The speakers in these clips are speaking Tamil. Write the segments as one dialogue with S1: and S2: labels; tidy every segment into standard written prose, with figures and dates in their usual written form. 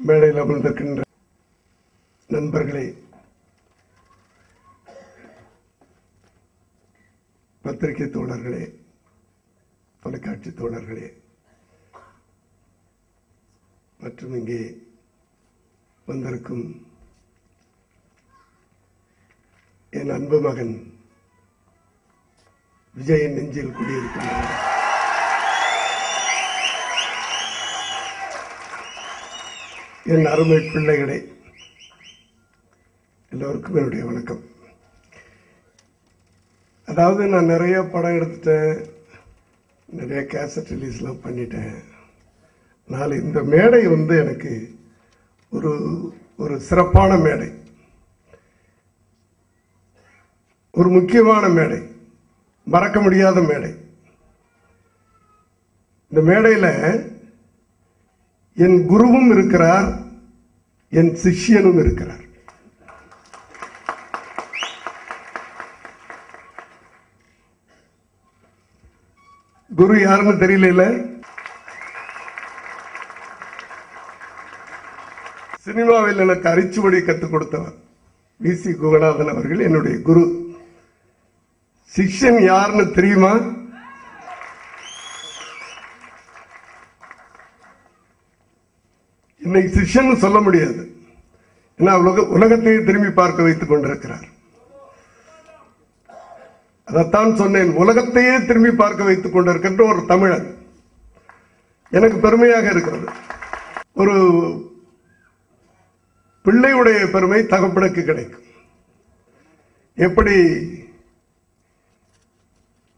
S1: மேடையில் அமர்ந்திருக்கின்ற நண்பர்களே, பத்திரிகை தோழர்களே, தொலைக்காட்சி தோழர்களே மற்றும் இங்கே வந்திருக்கும் என் அன்பு மகன் விஜயின் நெஞ்சில் குடியிருக்கின்றனர். என் அருமை பிள்ளைகளே, எல்லோருக்கும் என்னுடைய வணக்கம். அதாவது நான் நிறைய படம் எடுத்துட்டேன், நிறைய கேசட் ரிலீஸ்லாம் பண்ணிட்டேன். அதனால் இந்த மேடை எனக்கு ஒரு சிறப்பான மேடை, ஒரு முக்கியமான மேடை, மறக்க முடியாத மேடை. இந்த மேடையில் என் குருவும் இருக்கிறார், என் சிஷ்யனும் இருக்கிறார். குரு யாருன்னு தெரியல. சினிமாவில் எனக்கு அரிச்சுவடி கற்றுக் கொடுத்தவர் வி.சி. குகநாதன் அவர்கள் என்னுடைய குரு. சிஷ்யன் யாருன்னு தெரியுமா? இன்னைக்கு சிஷ்யன் சொல்ல முடியாது, ஏன்னா உலகத்தையே திரும்பி பார்க்க வைத்துக் கொண்டிருக்கிறார். அதைத்தான் சொன்னேன், உலகத்தையே திரும்பி பார்க்க வைத்துக் கொண்டிருக்கின்ற ஒரு தமிழன். எனக்கு பெருமையாக இருக்கிறது. ஒரு பிள்ளையுடைய பெருமை தகப்பனுக்கு கிடைக்கும். எப்படி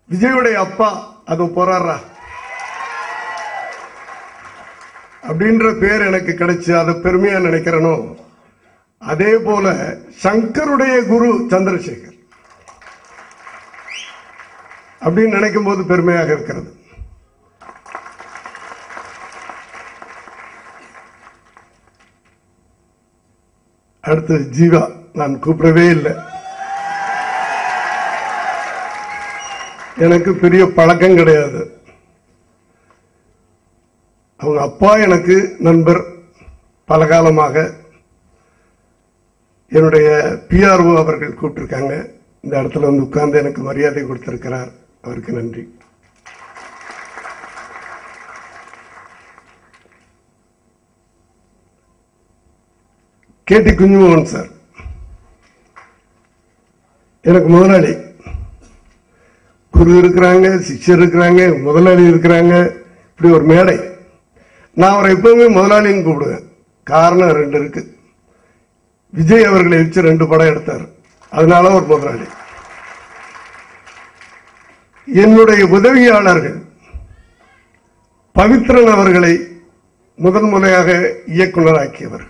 S1: விஜயுடைய அப்பா அது போறாரா அப்படின்ற பேர் எனக்கு கிடைச்சு அதை பெருமையா நினைக்கிறனோ, அதே போல சங்கருடைய குரு சந்திரசேகர் அப்படின்னு நினைக்கும் போது பெருமையாக இருக்கிறது. அடுத்து ஜீவா, நான் கூப்பிடவே இல்லை, எனக்கு பெரிய பழக்கம் கிடையாது. அவங்க அப்பா எனக்கு நண்பர், பல காலமாக. என்னுடைய PRO அவர்கள் கூப்பிட்டிருக்காங்க, இந்த இடத்துல உட்கார்ந்து எனக்கு மரியாதை கொடுத்திருக்கிறார், அவருக்கு நன்றி. கேடி குஞ்சுமோகன் சார் எனக்கு முதலாளி. குரு இருக்கிறாங்க, சிஷ்யர் இருக்கிறாங்க, முதலாளி இருக்கிறாங்க, இப்படி ஒரு மேடை. நான் அவரை எப்பவுமே முதலாளின்னு கூப்பிடுவேன். காரணம் 2 இருக்கு. விஜய் அவர்களை வச்சு 2 படம் எடுத்தார், அதனால ஒரு முதலாளி. என்னுடைய உதவியாளர்கள் பவித்ரன் அவர்களை முதன் முறையாக இயக்குநராக்கியவர்,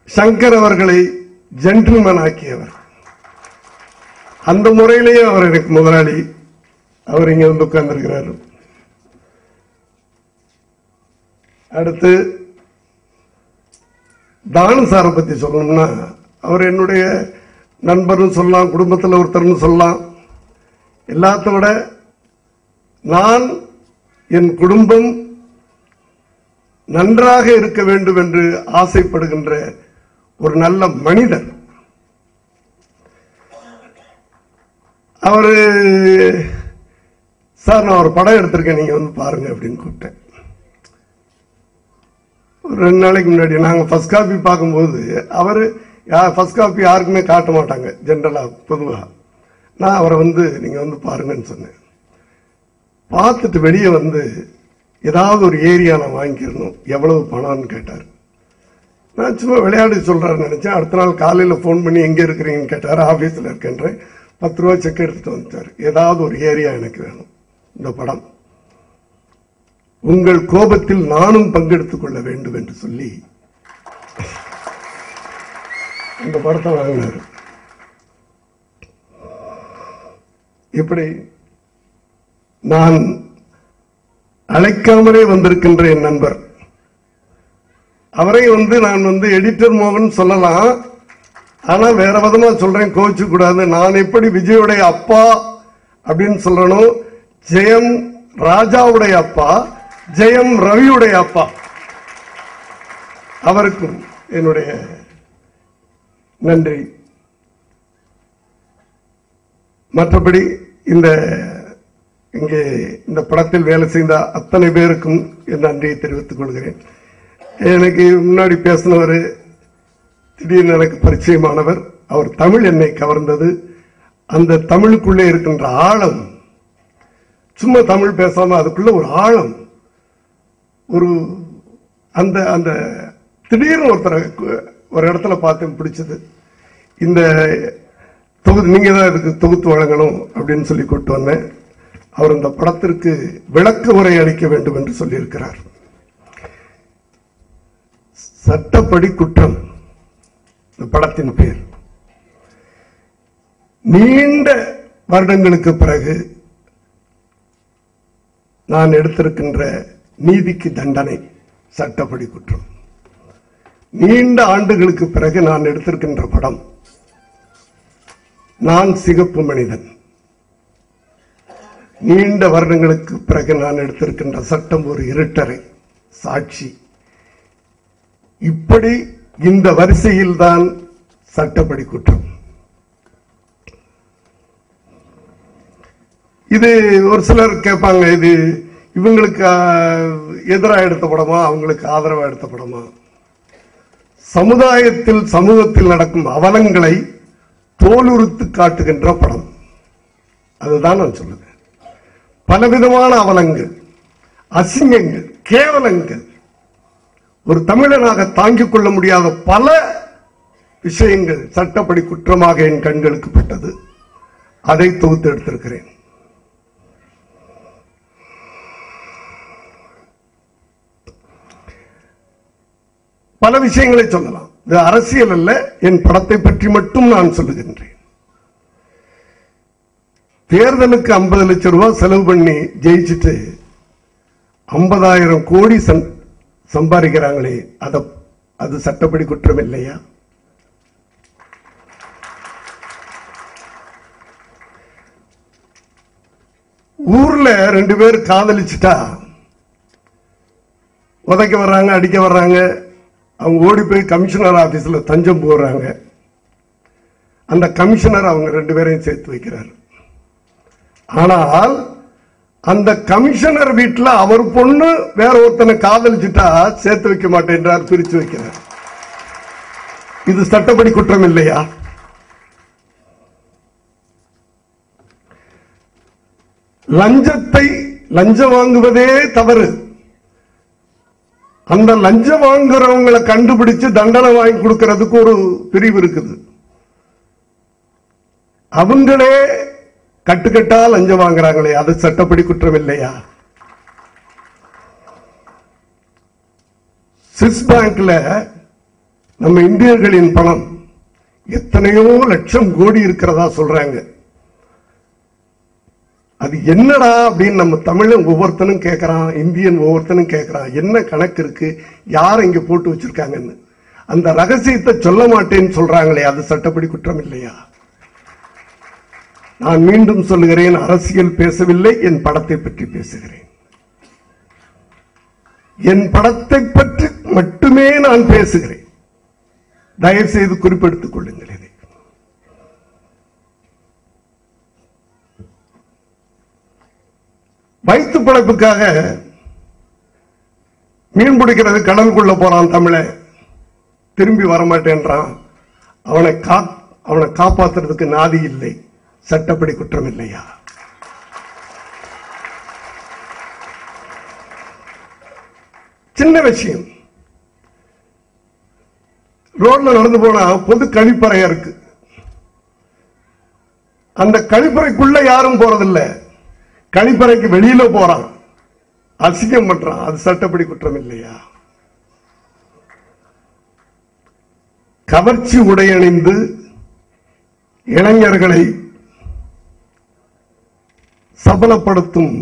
S1: சங்கர் அவர்களை ஜென்டில்மேன் ஆக்கியவர். அந்த முறையிலேயே அவர் எனக்கு முதலாளி. அவர் இங்க வந்து உட்கார்ந்திருக்கிறார். அடுத்து தானு சாரை பத்தி சொல்லணும்னா, அவர் என்னுடைய நண்பர்னு சொல்லலாம், குடும்பத்தில் ஒருத்தர்னு சொல்லலாம். எல்லாத்த விட நான் என் குடும்பம் நன்றாக இருக்க வேண்டும் என்று ஆசைப்படுகின்ற ஒரு நல்ல மனிதர். அவரு சார், நான் ஒரு படம் எடுத்திருக்கேன், நீங்க வந்து பாருங்க அப்படின்னு கூப்பிட்டேன். ஒரு 2 நாளைக்கு முன்னாடி நாங்கள் ஃபர்ஸ்ட் காப்பி பார்க்கும்போது, அவர் ஃபர்ஸ்ட் காப்பி யாருக்குமே காட்ட மாட்டாங்க ஜென்ரலா, பொதுவாக. நான் அவரை வந்து நீங்க வந்து பாருங்கன்னு சொன்னேன். பார்த்துட்டு வெளியே வந்து ஏதாவது ஒரு ஏரியா நான் வாங்கிக்கிறணும், எவ்வளவு பணம்னு கேட்டார். நான் சும்மா விளையாடி சொல்றாருன்னு நினைச்சேன். அடுத்த நாள் காலையில் ஃபோன் பண்ணி எங்க இருக்கிறீங்கன்னு கேட்டார். ஆபீஸ்ல இருக்கேன்ற 10 ரூபா செக் எடுத்துட்டு வந்துட்டார். ஏதாவது ஒரு ஏரியா எனக்கு வேணும், இந்த படம் உங்கள் கோபத்தில் நானும் பங்கெடுத்துக் கொள்ள வேண்டும் என்று சொல்லி இந்த படத்தை வாங்கினார். இப்படி நான் அழைக்காமலே வந்திருக்கின்ற என் நண்பர், அவரை வந்து நான் வந்து எடிட்டர் மோகன் சொல்லலாம், ஆனா வேற விதமா சொல்றேன், கோச்சு கூடாது. நான் எப்படி விஜயுடைய அப்பா அப்படின்னு சொல்றேனோ, ஜெயம் ராஜாவுடைய அப்பா, ஜெயம் ரவியுடைய அப்பா, அவருக்கும் என்னுடைய நன்றி. மற்றபடி இங்கே இந்த படத்தில் வேலை செய்த அத்தனை பேருக்கும் என் நன்றியை தெரிவித்துக் கொள்கிறேன். எனக்கு முன்னாடி பேசினவர் திடீர்னு எனக்கு பரிச்சயமானவர். அவர் தமிழ் என்னை கவர்ந்தது. அந்த தமிழுக்குள்ளே இருக்கின்ற ஆழம், சும்மா தமிழ் பேசாம அதுக்குள்ள ஒரு ஆழம், ஒரு அந்த அந்த திடீர்னு ஒரு இடத்துல பார்த்து பிடிச்சது. இந்த தொகுதி நீங்க தான் இதுக்கு தொகுத்து வழங்கணும் அப்படின்னு சொல்லி கொண்டு வந்தேன். அவர் இந்த படத்திற்கு விளக்க உரை அளிக்க வேண்டும் என்று சொல்லியிருக்கிறார். சட்டப்படி குற்றம் இந்த படத்தின் பேர். நீண்ட வருடங்களுக்கு பிறகு நான் எடுத்திருக்கின்ற நீதிக்கு தண்டனை சட்டப்படி குற்றம். நீண்ட ஆண்டுகளுக்கு பிறகு நான் எடுத்திருக்கின்ற படம் நான் சிகப்பு மனிதன். நீண்ட வருடங்களுக்கு பிறகு நான் எடுத்திருக்கின்ற சட்டம் ஒரு இருட்டறை, சாட்சி. இப்படி இந்த வரிசையில் தான் சட்டப்படி குற்றம். இது ஒரு சிலர் கேட்பாங்க, இது இவங்களுக்கு எதிராக எடுத்த படமா அவங்களுக்கு ஆதரவா எடுத்த படமா? சமூகத்தில் நடக்கும் அவலங்களை தோலுரித்து காட்டுகின்ற படம். அதுதான் நான் சொல்லுவேன். பலவிதமான அவலங்கள், அசிங்கங்கள், கேவலங்கள், ஒரு தமிழனாக தாங்கிக் கொள்ள முடியாத பல விஷயங்கள் சட்டப்படி குற்றமாக என் கண்களுக்கு பட்டது. அதை தொகுத்து எடுத்திருக்கிறேன். பல விஷயங்களை சொல்லலாம். இது அரசியல் அல்ல, என் படத்தை பற்றி மட்டும் நான் சொல்லுகின்றேன். தேர்தலுக்கு 50 லட்சம் ரூபாய் செலவு பண்ணி ஜெயிச்சுட்டு 50,000 கோடி சம்பாதிக்கிறாங்களே, அது சட்டப்படி குற்றம் இல்லையா? ஊர்ல 2 பேர் காதலிச்சுட்டா உதைக்க வர்றாங்க, அடிக்க வர்றாங்க. அவங்க ஓடி போய் கமிஷனர் ஆபீஸ்ல தஞ்சம் போடுறாங்க. அந்த கமிஷனர் அவங்க 2 பேரையும் சேர்த்து வைக்கிறார். ஆனால் அந்த கமிஷனர் வீட்டில் அவர் பொண்ணு வேற ஒருத்தனை காதலிச்சுட்டா சேர்த்து வைக்க மாட்டேன்றார், பிரிச்சு வைக்கிறார். இது சட்டப்படி குற்றம் இல்லையா? லஞ்சம் வாங்குவதே தவறு. அந்த லஞ்சம் வாங்குறவங்களை கண்டுபிடிச்சு தண்டனை வாங்கி கொடுக்கிறதுக்கு ஒரு பிரிவு இருக்குது. அவங்களே கட்டுக்கட்டா லஞ்சம் வாங்குறாங்களே, அது சட்டப்படி குற்றம் இல்லையா? சுவிஸ் பேங்க்ல நம்ம இந்தியர்களின் பணம் எத்தனையோ லட்சம் கோடி இருக்கிறதா சொல்றாங்க. அது என்னடா அப்படின்னு நம்ம தமிழன் ஒவ்வொருத்தனும் கேட்கறான், இந்தியன் ஒவ்வொருத்தனும் கேட்கறான், என்ன கணக்கு இருக்கு, யார் இங்க போட்டு வச்சிருக்காங்கன்னு. அந்த ரகசியத்தை சொல்ல மாட்டேன்னு சொல்றாங்களே, அது சட்டப்படி குற்றம் இல்லையா? நான் மீண்டும் சொல்லுகிறேன், அரசியல் பேசவில்லை, என் படத்தை பற்றி பேசுகிறேன். என் படத்தை பற்றி மட்டுமே நான் பேசுகிறேன். தயவு செய்து குறிப்பெடுத்துக் கொள்ளுங்கள். இதை வயிற்று பிழைப்புக்காக மீன் பிடிக்கிறது கடலுக்குள்ள போறான் தமிழன், திரும்பி வரமாட்டேன்றான். அவனை காப்பாற்றுறதுக்கு நாதி இல்லை, சட்டப்படி குற்றம் இல்லையா? சின்ன விஷயம், ரோட்ல நடந்து போனா பொது கழிப்பறையா இருக்கு. அந்த கழிப்பறைக்குள்ள யாரும் போறதில்லை, கழிப்பறைக்கு வெளியில போறான், அசிங்கம் பண்றான். அது சட்டப்படி குற்றம் இல்லையா? கவர்ச்சி உடையணிந்து இளைஞர்களை சபலப்படுத்தும்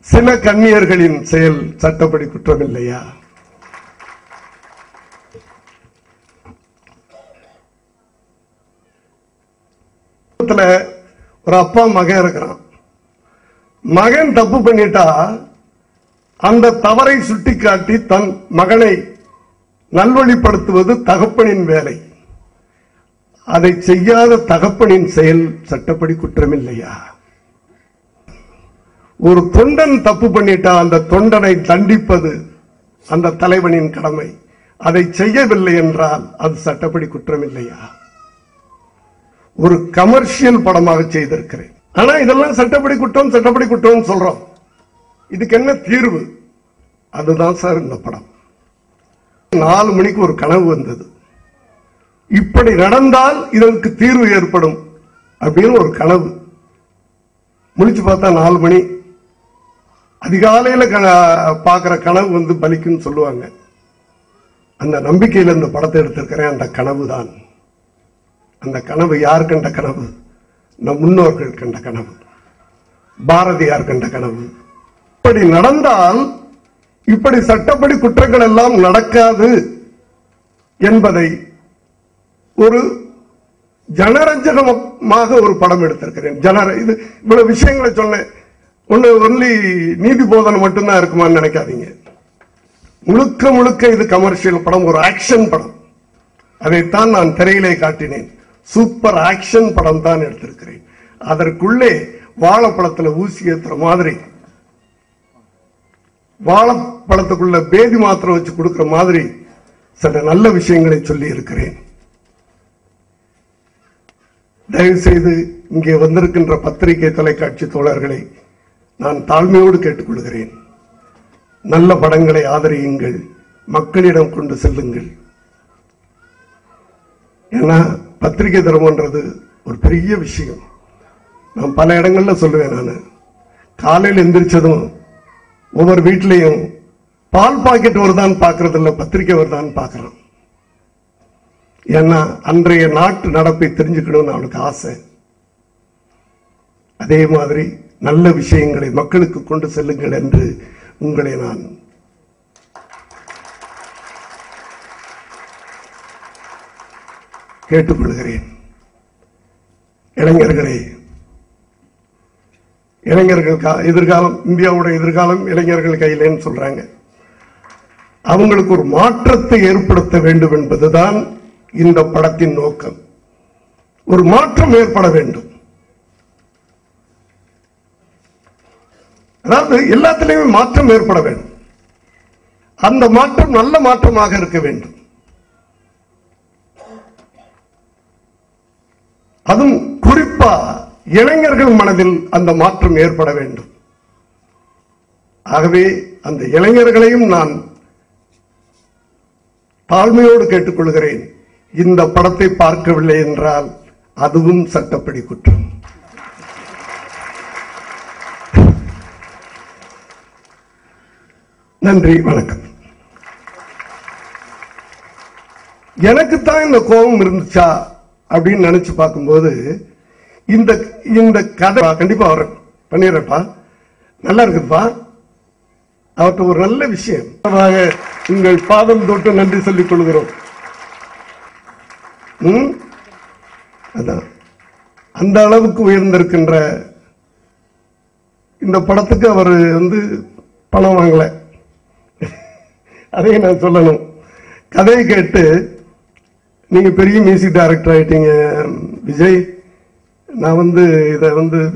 S1: சில கன்னியர்களின் செயல் சட்டப்படி குற்றம் இல்லையா? ஒரு அப்பா மகன் இருக்கிறான். மகன் தப்பு பண்ணிட்டா அந்த தவறை சுட்டிக்காட்டி தன் மகனை நல்வழிப்படுத்துவது தகப்பனின் வேலை. அதை செய்யாத தகப்பனின் செயல் சட்டப்படி குற்றமில்லையா? ஒரு தொண்டன் தப்பு பண்ணிட்டா அந்த தொண்டனை தண்டிப்பது அந்த தலைவனின் கடமை. அதை செய்யவில்லை என்றால் அது சட்டப்படி குற்றமில்லையா? ஒரு கமர்ஷியல் படமாக செய்திருக்கிறேன். ஆனா இதெல்லாம் சட்டப்படி குற்றம் சொல்றோம். இதுக்கு என்ன தீர்வு? அதுதான் சார் இந்த படம். 4 மணிக்கு ஒரு கனவு வந்தது. இப்படி நடந்தால் இதற்கு தீர்வு ஏற்படும் அப்படின்னு ஒரு கனவு. முடிச்சு பார்த்தா 4 மணி. அதிகாலையில பார்க்கிற கனவு வந்து பலிக்குன்னு சொல்லுவாங்க. அந்த நம்பிக்கையில் இந்த படத்தை எடுத்திருக்கிறேன். அந்த கனவு தான். அந்த கனவு யார் கண்ட கனவு? நம் முன்னோர்கள் கண்ட கனவு, பாரதியார் கண்ட கனவு. இப்படி நடந்தால் இப்படி சட்டப்படி குற்றங்கள் எல்லாம் நடக்காது என்பதை ஒரு ஜனரஞ்சகமாக ஒரு படம் எடுத்திருக்கிறேன். இது இவ்வளவு விஷயங்களை சொன்னேன். ஒன்லி நீதி போதனை மட்டும்தான் இருக்குமான்னு நினைக்காதீங்க. முழுக்க முழுக்க இது கமர்ஷியல் படம், ஒரு ஆக்ஷன் படம். அதைத்தான் நான் திரையிலே காட்டினேன். சூப்பர் ஆக்ஷன் படம் தான் எடுத்திருக்கிறேன். அதற்குள்ளே வாழைப்பழத்தில் ஊசி ஏற்றுற மாதிரி, வாழைப்பழத்துக்குள்ள பேதி மாத்திரை வச்சு கொடுக்கிற மாதிரி சில நல்ல விஷயங்களை சொல்லி இருக்கிறேன். தயவு செய்து இங்கே வந்திருக்கின்ற பத்திரிகை தொலைக்காட்சி தோழர்களை நான் தாழ்மையோடு கேட்டுக்கொள்கிறேன். நல்ல படங்களை ஆதரியுங்கள், மக்களிடம் கொண்டு செல்லுங்கள். ஏன்னா பத்திரிகை தர்மம்ன்றது ஒரு பெரிய விஷயம். நான் பல இடங்கள்ல சொல்லுவேன். நான் காலையில் எந்திரிச்சதும் ஒவ்வொரு வீட்டிலையும் பால் பாக்கெட் வருதான் பார்க்கறது இல்லை, பத்திரிகை வருதான் பார்க்கிறோம். ஏன்னா அன்றைய நாட்டு நடப்பை தெரிஞ்சுக்கணும்னு அவனுக்கு ஆசை. அதே மாதிரி நல்ல விஷயங்களை மக்களுக்கு கொண்டு செல்லுங்கள் என்று உங்களை நான் கேட்டுக்கொள்கிறேன். இளைஞர்களே, இளைஞர்கள் எதிர்காலம், இந்தியாவுடைய எதிர்காலம் இளைஞர்கள் கையிலேன்னு சொல்றாங்க. அவங்களுக்கு ஒரு மாற்றத்தை ஏற்படுத்த வேண்டும் என்பதுதான் இந்த படத்தின் நோக்கம். ஒரு மாற்றம் ஏற்பட வேண்டும். அதாவது எல்லாத்திலையுமே மாற்றம் ஏற்பட வேண்டும். அந்த மாற்றம் நல்ல மாற்றமாக இருக்க வேண்டும். அதுவும் குறிப்பா இளைஞர்கள் மனதில் அந்த மாற்றம் ஏற்பட வேண்டும். ஆகவே அந்த இளைஞர்களையும் நான் தாழ்மையோடு கேட்டுக்கொள்கிறேன். இந்த படத்தை பார்க்கவில்லை என்றால் அதுவும் சட்டப்படி குற்றம். நன்றி, வணக்கம். எனக்குத்தான் இந்த கோபம் இருந்துச்சா அப்படின்னு நினைச்சு பார்க்கும்போது இந்த கதை கண்டிப்பா அவர் பண்ணிடுறப்பா, நல்லா இருக்குப்பா. அவர்கிட்ட ஒரு நல்ல விஷயம். உங்கள் பாதம் தொட்டு நன்றி சொல்லிக் கொள்கிறோம். அதான் அந்த அளவுக்கு உயர்ந்திருக்கின்ற இந்த படத்துக்கு அவர் பணம் வாங்கல, அதையும் நான் சொல்லணும். கதையை கேட்டு நீங்க பெரிய மியூசிக் டைரக்டர் ஆயிட்டீங்க விஜய், நான் இதை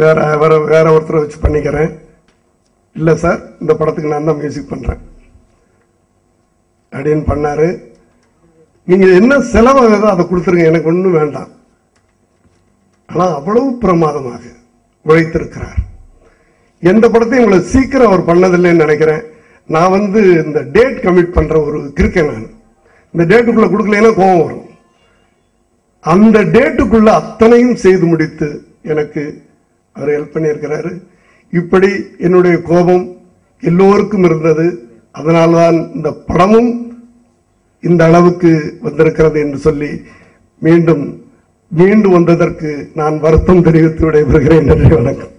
S1: வேற ஒருத்தரை வச்சு பண்ணிக்கிறேன். இல்ல சார், இந்த படத்துக்கு நான் தான் மியூசிக் பண்றேன் அப்படின்னு பண்ணாரு. நீங்க என்ன செலவாகுதோ அதை கொடுத்துருங்க, எனக்கு ஒண்ணும் வேண்டாம். ஆனா அவ்வளவு பிரமாதமாக உழைத்திருக்கிறார். எந்த படத்தையும் இவ்வளவு சீக்கிரம் அவர் பண்ணதில்லைன்னு நினைக்கிறேன். நான் இந்த டேட் கமிட் பண்ற ஒரு கிரிக்கெட், நான் இந்த டேட்டுக்குள்ள கொடுக்கலன்னா கோபம் வரும். அந்த டேட்டுக்குள்ள அத்தனையும் செய்து முடித்து எனக்கு அவர் ஹெல்ப் பண்ணியிருக்கிறாரு. இப்படி என்னுடைய கோபம் எல்லோருக்கும் இருந்தது. அதனால்தான் இந்த படமும் இந்த அளவுக்கு வந்திருக்கிறது என்று சொல்லி மீண்டும் வந்ததற்கு நான் வருத்தம் தெரிவித்து விடைபெறுகிறேன். நன்றி, வணக்கம்.